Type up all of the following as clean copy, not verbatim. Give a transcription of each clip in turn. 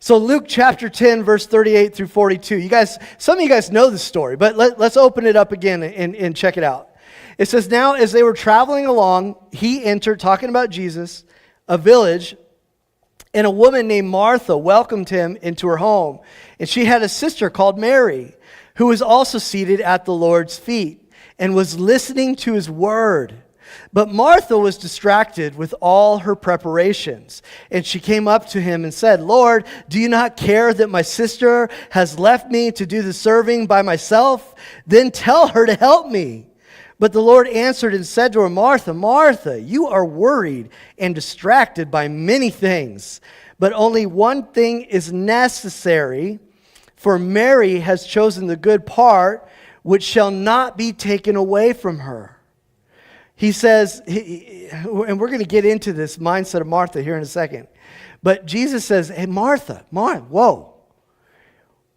So Luke chapter 10, verse 38 through 42. Some of you guys know this story, but let's open it up again and check it out. It says, now as they were traveling along, he entered, talking about Jesus, a village, and a woman named Martha welcomed him into her home. And she had a sister called Mary, who was also seated at the Lord's feet and was listening to his word. But Martha was distracted with all her preparations. And she came up to him and said, Lord, do you not care that my sister has left me to do the serving by myself? Then tell her to help me. But the Lord answered and said to her, Martha, Martha, you are worried and distracted by many things. But only one thing is necessary, for Mary has chosen the good part, which shall not be taken away from her. He says, and we're going to get into this mindset of Martha here in a second. But Jesus says, hey, Martha, whoa.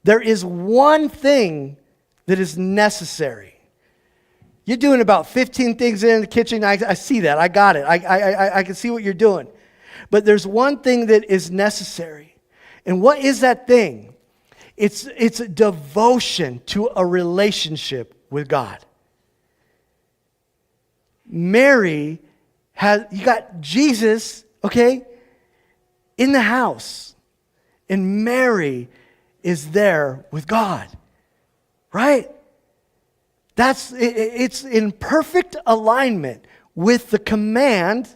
There is one thing that is necessary. You're doing about 15 things in the kitchen. I see that. I got it. I can see what you're doing. But there's one thing that is necessary. And what is that thing? It's a devotion to a relationship with God. Mary you got Jesus, okay, in the house. And Mary is there with God. Right? It's in perfect alignment with the command,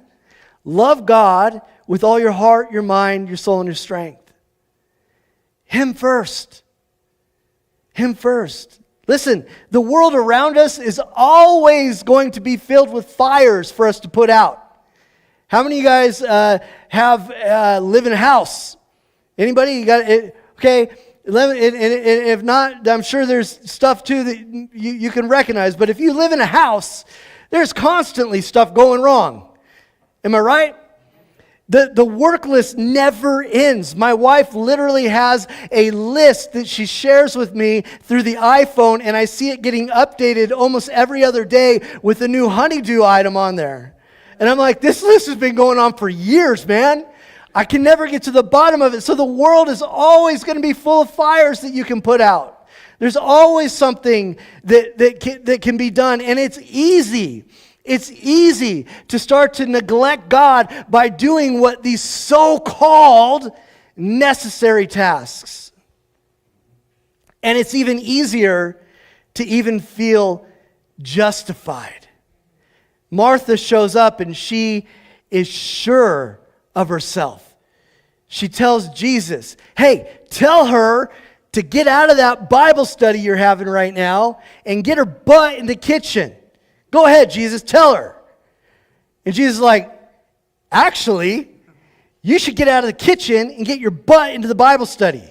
love God with all your heart, your mind, your soul, and your strength. Him first. Him first. Listen, the world around us is always going to be filled with fires for us to put out. How many of you guys live in a house? Anybody? You got it? Okay. And if not, I'm sure there's stuff too that you can recognize. But if you live in a house, there's constantly stuff going wrong. Am I right? The work list never ends. My wife literally has a list that she shares with me through the iPhone, and I see it getting updated almost every other day with a new honeydew item on there. And I'm like, this list has been going on for years, man. I can never get to the bottom of it. So the world is always going to be full of fires that you can put out. There's always something that can be done, and it's easy. It's easy to start to neglect God by doing what these so-called necessary tasks. And it's even easier to even feel justified. Martha shows up and she is sure of herself. She tells Jesus, hey, tell her to get out of that Bible study you're having right now and get her butt in the kitchen. Go ahead, Jesus, tell her. And Jesus is like, actually, you should get out of the kitchen and get your butt into the Bible study.